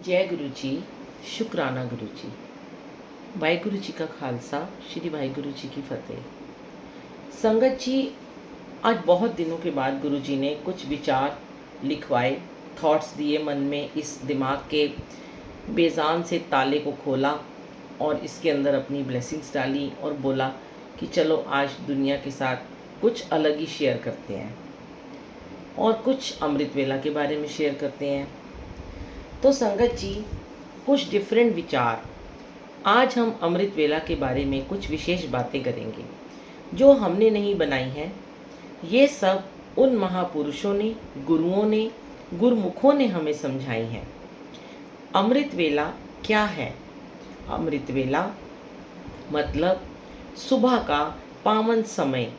जय गुरु जी, शुक्राना गुरु जी। वाहिगुरु जी का खालसा, श्री वाहिगुरु जी की फतेह। संगत जी, आज बहुत दिनों के बाद गुरु जी ने कुछ विचार लिखवाए, थॉट्स दिए मन में, इस दिमाग के बेजान से ताले को खोला और इसके अंदर अपनी ब्लेसिंग्स डाली और बोला कि चलो आज दुनिया के साथ कुछ अलग ही शेयर करते हैं और कुछ अमृत वेला के बारे में शेयर करते हैं। तो संगत जी, कुछ डिफरेंट विचार। आज हम अमृत वेला के बारे में कुछ विशेष बातें करेंगे जो हमने नहीं बनाई हैं। ये सब उन महापुरुषों ने, गुरुओं ने, गुरुमुखों ने हमें समझाई हैं। अमृत वेला क्या है? अमृत वेला मतलब सुबह का पावन समय,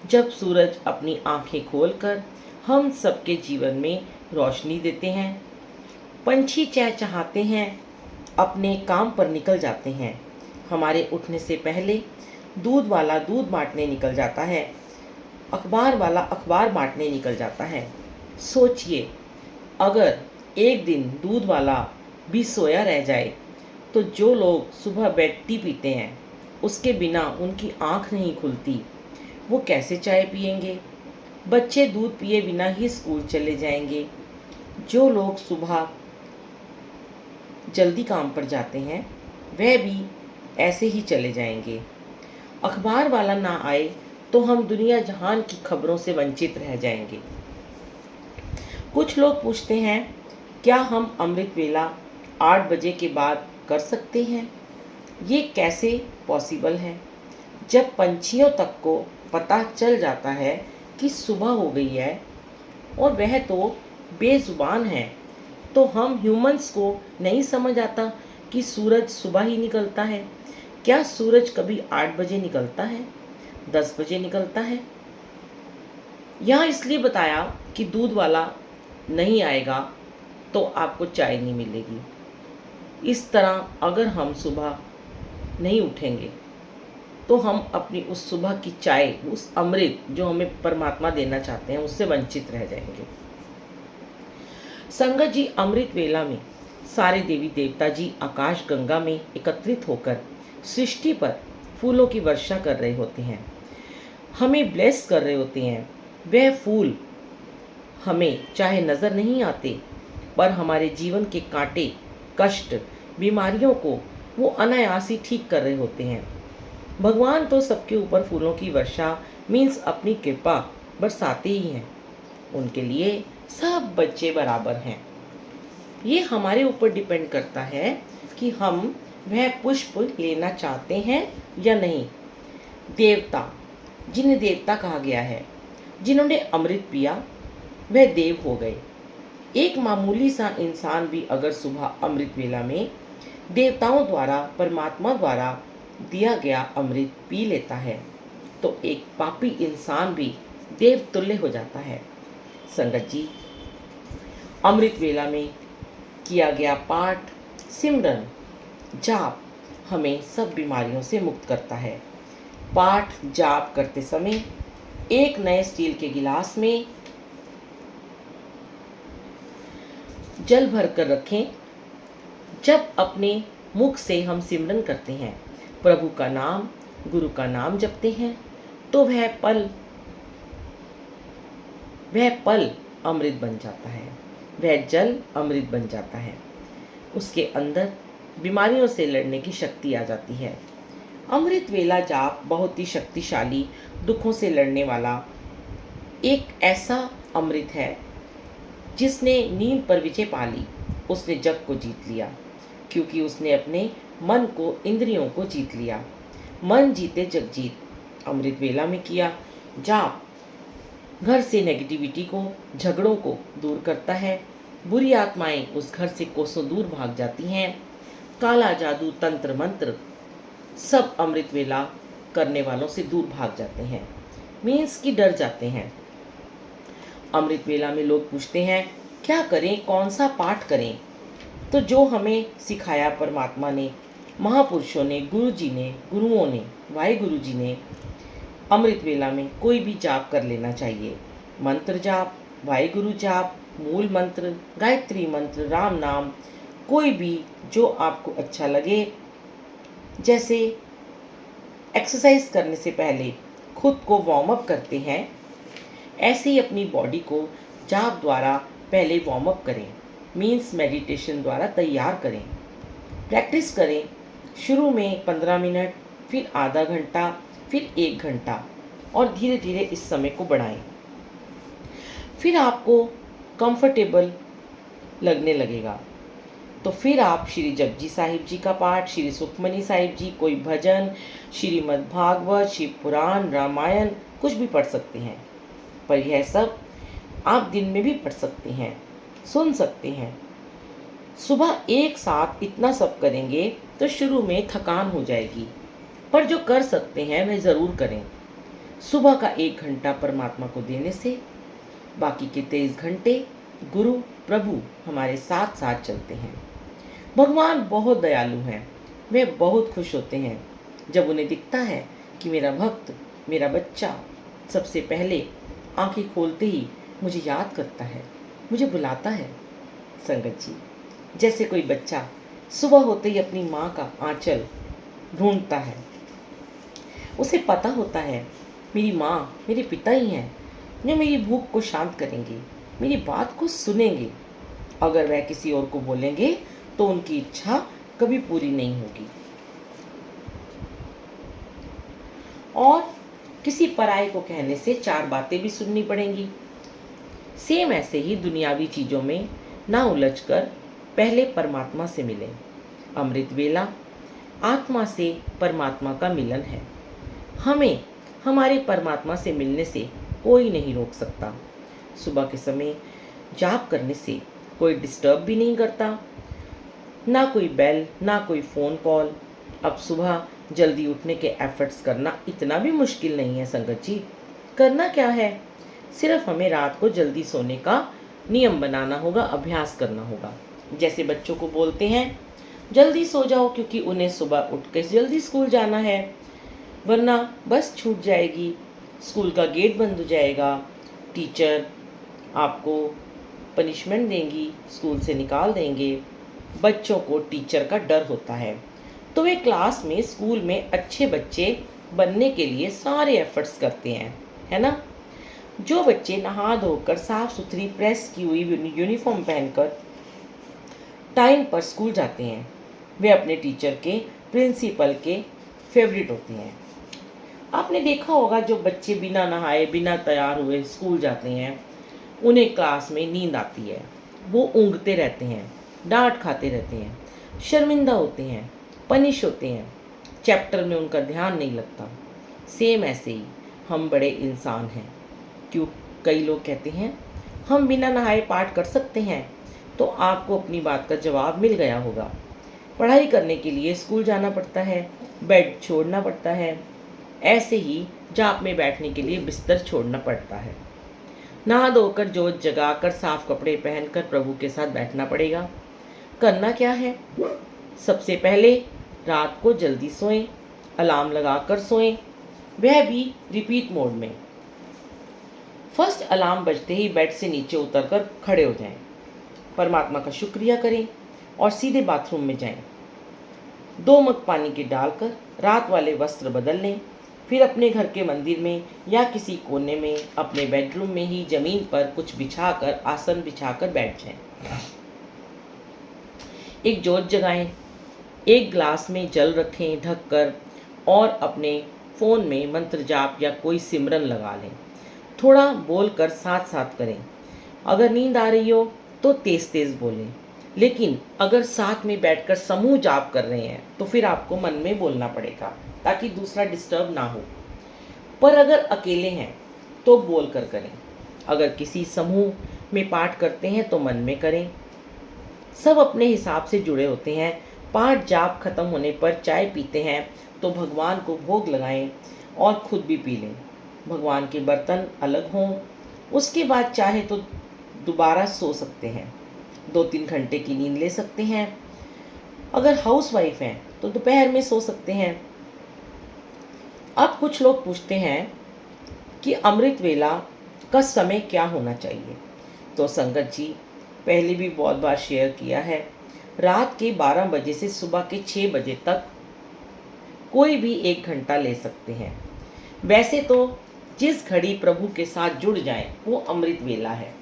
जब सूरज अपनी आंखें खोलकर हम सबके जीवन में रोशनी देते हैं। पंछी चहचहाते हैं, अपने काम पर निकल जाते हैं। हमारे उठने से पहले दूध वाला दूध बांटने निकल जाता है, अखबार वाला अखबार बांटने निकल जाता है। सोचिए, अगर एक दिन दूध वाला भी सोया रह जाए तो जो लोग सुबह बेड टी पीते हैं, उसके बिना उनकी आँख नहीं खुलती, वो कैसे चाय पिएंगे? बच्चे दूध पिए बिना ही स्कूल चले जाएंगे। जो लोग सुबह जल्दी काम पर जाते हैं, वह भी ऐसे ही चले जाएंगे। अखबार वाला ना आए तो हम दुनिया जहान की खबरों से वंचित रह जाएंगे। कुछ लोग पूछते हैं, क्या हम अमृत वेला 8 बजे के बाद कर सकते हैं? ये कैसे पॉसिबल है? जब पंछियों तक को पता चल जाता है कि सुबह हो गई है और वह तो बेजुबान है, तो हम ह्यूमंस को नहीं समझ आता कि सूरज सुबह ही निकलता है। क्या सूरज कभी 8 बजे निकलता है, 10 बजे निकलता है? यहाँ इसलिए बताया कि दूध वाला नहीं आएगा तो आपको चाय नहीं मिलेगी। इस तरह अगर हम सुबह नहीं उठेंगे तो हम अपनी उस सुबह की चाय, उस अमृत जो हमें परमात्मा देना चाहते हैं, उससे वंचित रह जाएंगे। संगत जी, अमृत वेला में सारे देवी देवता जी आकाश गंगा में एकत्रित होकर सृष्टि पर फूलों की वर्षा कर रहे होते हैं, हमें ब्लेस कर रहे होते हैं। वह फूल हमें चाहे नज़र नहीं आते, पर हमारे जीवन के कांटे, कष्ट, बीमारियों को वो अनायास ही ठीक कर रहे होते हैं। भगवान तो सबके ऊपर फूलों की वर्षा मीन्स अपनी कृपा बरसाते ही हैं। उनके लिए सब बच्चे बराबर हैं। ये हमारे ऊपर डिपेंड करता है कि हम वह पुष्प लेना चाहते हैं या नहीं। देवता, जिन्हें देवता कहा गया है, जिन्होंने अमृत पिया, वह देव हो गए। एक मामूली सा इंसान भी अगर सुबह अमृत वेला में देवताओं द्वारा, परमात्मा द्वारा दिया गया अमृत पी लेता है, तो एक पापी इंसान भी देवतुल्य हो जाता है। संगत जी, अमृत वेला में किया गया पाठ, सिमरन, जाप हमें सब बीमारियों से मुक्त करता है। पाठ जाप करते समय एक नए स्टील के गिलास में जल भरकर रखें। जब अपने मुख से हम सिमरन करते हैं, प्रभु का नाम, गुरु का नाम जपते हैं, तो वह पल अमृत बन जाता है, वह जल अमृत बन जाता है। उसके अंदर बीमारियों से लड़ने की शक्ति आ जाती है। अमृत वेला जाप बहुत ही शक्तिशाली, दुखों से लड़ने वाला एक ऐसा अमृत है जिसने नींद पर विजय पा ली। उसने जग को जीत लिया, क्योंकि उसने अपने मन को, इंद्रियों को जीत लिया। मन जीते जग जीत अमृत वेला में किया जाप घर से नेगेटिविटी को, झगड़ों को दूर करता है। बुरी आत्माएं उस घर से कोसों दूर भाग जाती हैं। काला जादू, तंत्र मंत्र सब अमृत वेला करने वालों से दूर भाग जाते हैं, मीन्स कि डर जाते हैं। अमृत वेला में लोग पूछते हैं, क्या करें, कौन सा पाठ करें? तो जो हमें सिखाया परमात्मा ने, महापुरुषों ने, गुरु जी ने, गुरुओं ने, वाहिगुरु जी ने, अमृत वेला में कोई भी जाप कर लेना चाहिए। मंत्र जाप, वाहिगुरु जाप, मूल मंत्र, गायत्री मंत्र, राम नाम, कोई भी जो आपको अच्छा लगे, जैसे एक्सरसाइज करने से पहले खुद को वार्म अप करते हैं, ऐसे ही अपनी बॉडी को जाप द्वारा पहले वार्म अप करें, मीन्स मेडिटेशन द्वारा तैयार करें। प्रैक्टिस करें, शुरू में 15 मिनट, फिर आधा घंटा, फिर 1 घंटा, और धीरे धीरे इस समय को बढ़ाएं। फिर आपको कंफर्टेबल लगने लगेगा तो फिर आप श्री जपजी साहिब जी का पाठ, श्री सुखमनी साहिब जी, कोई भजन, श्रीमद् भागवत, शिव पुराण, रामायण, कुछ भी पढ़ सकते हैं। पर यह सब आप दिन में भी पढ़ सकते हैं, सुन सकते हैं। सुबह एक साथ इतना सब करेंगे तो शुरू में थकान हो जाएगी, पर जो कर सकते हैं वह ज़रूर करें। सुबह का 1 घंटा परमात्मा को देने से बाकी के 23 घंटे गुरु प्रभु हमारे साथ साथ चलते हैं। भगवान बहुत दयालु हैं, वे बहुत खुश होते हैं जब उन्हें दिखता है कि मेरा भक्त, मेरा बच्चा सबसे पहले आंखें खोलते ही मुझे याद करता है, मुझे बुलाता है। संगत जी, जैसे कोई बच्चा सुबह होते ही अपनी माँ का आंचल ढूंढता है, उसे पता होता है मेरी माँ, मेरे पिता ही हैं जो मेरी भूख को शांत करेंगे, मेरी बात को सुनेंगे। अगर वह किसी और को बोलेंगे तो उनकी इच्छा कभी पूरी नहीं होगी और किसी पराये को कहने से 4 बातें भी सुननी पड़ेंगी। सेम ऐसे ही दुनियावी चीज़ों में ना उलझकर पहले परमात्मा से मिलें। अमृत वेला आत्मा से परमात्मा का मिलन है। हमें हमारे परमात्मा से मिलने से कोई नहीं रोक सकता। सुबह के समय जाप करने से कोई डिस्टर्ब भी नहीं करता, ना कोई बेल, ना कोई फ़ोन कॉल। अब सुबह जल्दी उठने के एफर्ट्स करना इतना भी मुश्किल नहीं है संगत जी। करना क्या है, सिर्फ हमें रात को जल्दी सोने का नियम बनाना होगा, अभ्यास करना होगा। जैसे बच्चों को बोलते हैं जल्दी सो जाओ क्योंकि उन्हें सुबह उठ के जल्दी स्कूल जाना है, वरना बस छूट जाएगी, स्कूल का गेट बंद हो जाएगा, टीचर आपको पनिशमेंट देंगी, स्कूल से निकाल देंगे। बच्चों को टीचर का डर होता है, तो वे क्लास में, स्कूल में अच्छे बच्चे बनने के लिए सारे एफर्ट्स करते हैं, है ना। जो बच्चे नहा धोकर साफ सुथरी प्रेस की हुई यूनिफॉर्म पहनकर टाइम पर स्कूल जाते हैं, वे अपने टीचर के, प्रिंसिपल के फेवरेट होते हैं। आपने देखा होगा जो बच्चे बिना नहाए, बिना तैयार हुए स्कूल जाते हैं, उन्हें क्लास में नींद आती है, वो ऊँघते रहते हैं, डांट खाते रहते हैं, शर्मिंदा होते हैं, पनिश होते हैं, चैप्टर में उनका ध्यान नहीं लगता। सेम ऐसे ही हम बड़े इंसान हैं। क्यों कई लोग कहते हैं हम बिना नहाए पाठ कर सकते हैं, तो आपको अपनी बात का जवाब मिल गया होगा। पढ़ाई करने के लिए स्कूल जाना पड़ता है, बेड छोड़ना पड़ता है, ऐसे ही जाप में बैठने के लिए बिस्तर छोड़ना पड़ता है। नहा धोकर जोत जगाकर साफ कपड़े पहनकर प्रभु के साथ बैठना पड़ेगा। करना क्या है, सबसे पहले रात को जल्दी सोएं, अलार्म लगाकर सोएं, वह भी रिपीट मोड में। फर्स्ट अलार्म बजते ही बेड से नीचे उतरकर खड़े हो जाएं, परमात्मा का शुक्रिया करें और सीधे बाथरूम में जाएं। 2 मग पानी के डालकर रात वाले वस्त्र बदल लें, फिर अपने घर के मंदिर में या किसी कोने में, अपने बेडरूम में ही जमीन पर कुछ बिछाकर, आसन बिछाकर बैठ जाएं। एक जोत जगाएं, 1 ग्लास में जल रखें ढककर और अपने फ़ोन में मंत्र जाप या कोई सिमरन लगा लें। थोड़ा बोलकर साथ साथ करें। अगर नींद आ रही हो तो तेज़ तेज़ बोलें, लेकिन अगर साथ में बैठकर समूह जाप कर रहे हैं तो फिर आपको मन में बोलना पड़ेगा ताकि दूसरा डिस्टर्ब ना हो। पर अगर अकेले हैं तो बोल कर करें। अगर किसी समूह में पाठ करते हैं तो मन में करें। सब अपने हिसाब से जुड़े होते हैं। पाठ जाप खत्म होने पर चाय पीते हैं तो भगवान को भोग लगाएं और खुद भी पी लें। भगवान के बर्तन अलग हों। उसके बाद चाहे तो दोबारा सो सकते हैं, 2-3 घंटे की नींद ले सकते हैं। अगर हाउसवाइफ हैं तो दोपहर में सो सकते हैं। अब कुछ लोग पूछते हैं कि अमृत वेला का समय क्या होना चाहिए। तो संगत जी, पहले भी बहुत बार शेयर किया है, रात के 12 बजे से सुबह के 6 बजे तक कोई भी 1 घंटा ले सकते हैं। वैसे तो जिस घड़ी प्रभु के साथ जुड़ जाएं वो अमृत वेला है,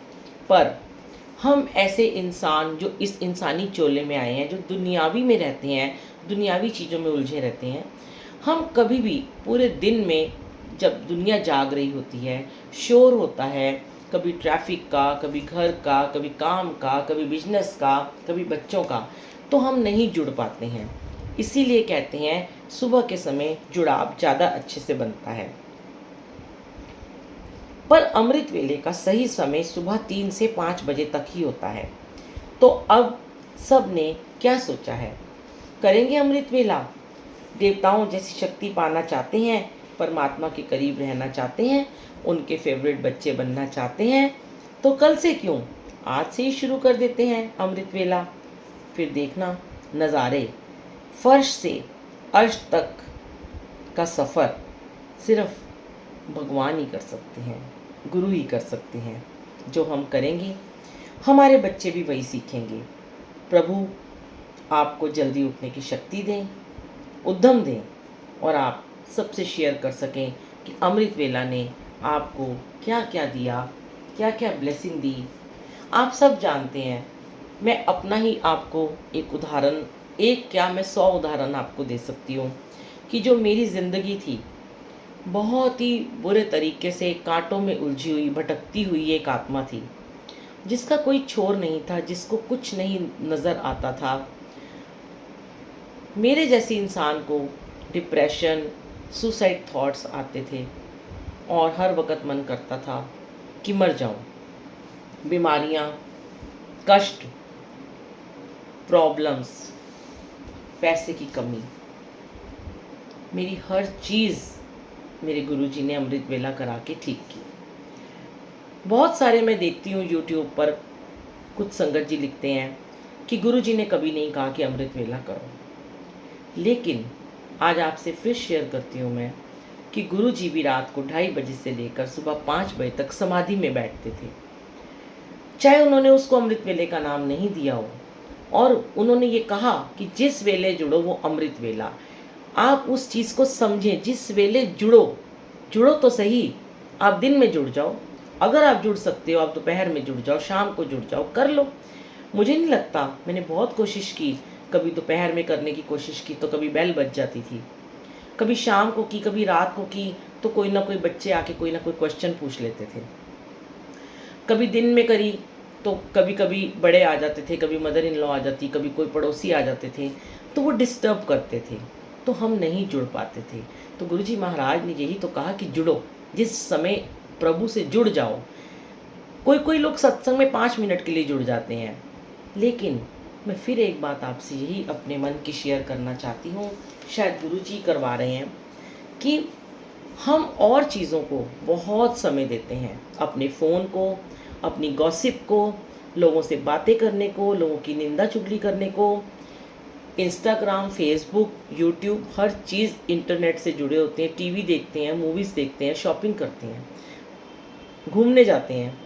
पर हम ऐसे इंसान जो इस इंसानी चोले में आए हैं, जो दुनियावी में रहते हैं, दुनियावी चीज़ों में उलझे रहते हैं, हम कभी भी पूरे दिन में, जब दुनिया जाग रही होती है, शोर होता है, कभी ट्रैफिक का, कभी घर का, कभी काम का, कभी बिजनेस का, कभी बच्चों का, तो हम नहीं जुड़ पाते हैं। इसीलिए कहते हैं सुबह के समय जुड़ाव ज़्यादा अच्छे से बनता है। पर अमृत वेले का सही समय सुबह 3 से 5 बजे तक ही होता है। तो अब सब ने क्या सोचा है? करेंगे अमृत वेला? देवताओं जैसी शक्ति पाना चाहते हैं, परमात्मा के करीब रहना चाहते हैं, उनके फेवरेट बच्चे बनना चाहते हैं, तो कल से क्यों, आज से ही शुरू कर देते हैं अमृत वेला। फिर देखना नज़ारे, फर्श से अर्श तक का सफ़र सिर्फ भगवान ही कर सकते हैं, गुरु ही कर सकते हैं। जो हम करेंगे हमारे बच्चे भी वही सीखेंगे। प्रभु आपको जल्दी उठने की शक्ति दें, उद्यम दें, और आप सबसे शेयर कर सकें कि अमृत वेला ने आपको क्या क्या दिया, क्या क्या ब्लेसिंग दी। आप सब जानते हैं। मैं अपना ही आपको एक उदाहरण, एक क्या मैं 100 उदाहरण आपको दे सकती हूँ कि जो मेरी ज़िंदगी थी, बहुत ही बुरे तरीके से कांटों में उलझी हुई, भटकती हुई एक आत्मा थी, जिसका कोई छोर नहीं था, जिसको कुछ नहीं नज़र आता था। मेरे जैसे इंसान को डिप्रेशन, सुसाइड थॉट्स आते थे और हर वक्त मन करता था कि मर जाऊं। बीमारियां, कष्ट, प्रॉब्लम्स, पैसे की कमी, मेरी हर चीज़ मेरे गुरुजी ने अमृत वेला करा के ठीक की। बहुत सारे मैं देखती हूँ यूट्यूब पर, कुछ संगत जी लिखते हैं कि गुरुजी ने कभी नहीं कहा कि अमृत वेला करो। लेकिन आज आपसे फिर शेयर करती हूँ मैं कि गुरुजी भी रात को 2:30 बजे से लेकर सुबह 5 बजे तक समाधि में बैठते थे। चाहे उन्होंने उसको अमृत वेले का नाम नहीं दिया हो, और उन्होंने ये कहा कि जिस वेले जुड़ो वो अमृत वेला। आप उस चीज़ को समझें, जिस वेले जुड़ो, जुड़ो तो सही। आप दिन में जुड़ जाओ, अगर आप जुड़ सकते हो आप दोपहर में जुड़ जाओ, शाम को जुड़ जाओ, कर लो। मुझे नहीं लगता, मैंने बहुत कोशिश की, कभी दोपहर में करने की कोशिश की तो कभी बेल बज जाती थी, कभी शाम को की, कभी रात को की, तो कोई ना कोई बच्चे आके कोई ना कोई क्वेश्चन पूछ लेते थे। कभी दिन में करी तो कभी कभी बड़े आ जाते थे, कभी मदर इन लॉ आ जाती, कभी कोई पड़ोसी आ जाते थे, तो वो डिस्टर्ब करते थे, तो हम नहीं जुड़ पाते थे। तो गुरुजी महाराज ने यही तो कहा कि जुड़ो, जिस समय प्रभु से जुड़ जाओ। कोई कोई लोग सत्संग में 5 मिनट के लिए जुड़ जाते हैं, लेकिन मैं फिर एक बात आपसे यही अपने मन की शेयर करना चाहती हूँ, शायद गुरुजी करवा रहे हैं, कि हम और चीज़ों को बहुत समय देते हैं, अपने फ़ोन को, अपनी गॉसिप को, लोगों से बातें करने को, लोगों की निंदा चुगली करने को। इंस्टाग्राम, फेसबुक, यूट्यूब, हर चीज़ इंटरनेट से जुड़े होते हैं। टीवी देखते हैं, मूवीज़ देखते हैं, शॉपिंग करते हैं, घूमने जाते हैं।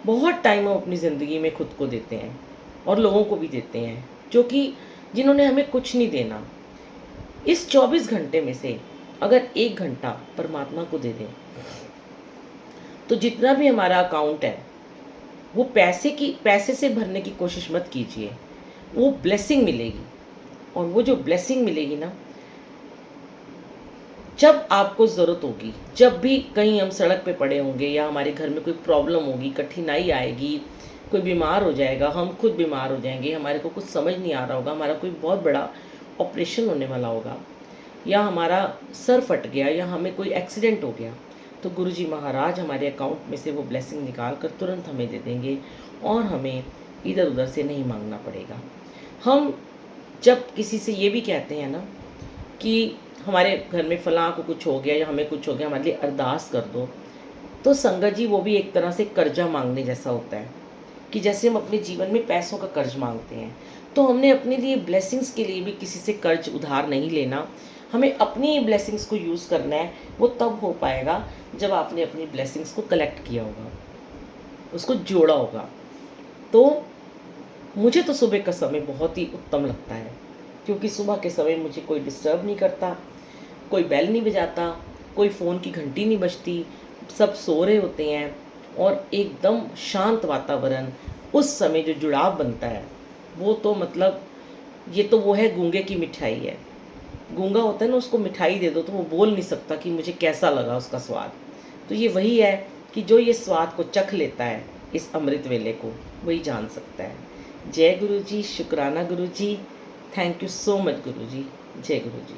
बहुत टाइम हम अपनी ज़िंदगी में खुद को देते हैं और लोगों को भी देते हैं, जो कि जिन्होंने हमें कुछ नहीं देना। इस 24 घंटे में से अगर 1 घंटा परमात्मा को दे दें, तो जितना भी हमारा अकाउंट है वो पैसे से भरने की कोशिश मत कीजिए, वो ब्लेसिंग मिलेगी। और वो जो ब्लेसिंग मिलेगी ना, जब आपको ज़रूरत होगी, जब भी कहीं हम सड़क पे पड़े होंगे या हमारे घर में कोई प्रॉब्लम होगी, कठिनाई आएगी, कोई बीमार हो जाएगा, हम खुद बीमार हो जाएंगे, हमारे को कुछ समझ नहीं आ रहा होगा, हमारा कोई बहुत बड़ा ऑपरेशन होने वाला होगा, या हमारा सर फट गया, या हमें कोई एक्सीडेंट हो गया, तो गुरुजी महाराज हमारे अकाउंट में से वो ब्लेसिंग निकाल कर तुरंत हमें दे देंगे और हमें इधर उधर से नहीं मांगना पड़ेगा। हम जब किसी से ये भी कहते हैं ना कि हमारे घर में फ़लाँ को कुछ हो गया या हमें कुछ हो गया, हमारे लिए अरदास कर दो, तो संगत जी वो भी एक तरह से कर्जा मांगने जैसा होता है, कि जैसे हम अपने जीवन में पैसों का कर्ज मांगते हैं, तो हमने अपने लिए ब्लेसिंग्स के लिए भी किसी से कर्ज उधार नहीं लेना। हमें अपनी ब्लेसिंग्स को यूज़ करना है। वो तब हो पाएगा जब आपने अपनी ब्लेसिंग्स को कलेक्ट किया होगा, उसको जोड़ा होगा। तो मुझे तो सुबह का समय बहुत ही उत्तम लगता है, क्योंकि सुबह के समय मुझे कोई डिस्टर्ब नहीं करता, कोई बेल नहीं बजाता, कोई फ़ोन की घंटी नहीं बजती, सब सो रहे होते हैं और एकदम शांत वातावरण, उस समय जो जुड़ाव बनता है, वो तो मतलब ये तो वो है गूंगे की मिठाई है। गूंगा होता है ना, उसको मिठाई दे दो तो वो बोल नहीं सकता कि मुझे कैसा लगा उसका स्वाद। तो ये वही है कि जो ये स्वाद को चख लेता है, इस अमृत वेले को, वही जान सकता है। जय गुरु जी, शुक्राना गुरु जी, थैंक यू सो मच गुरु जी, जय गुरु जी।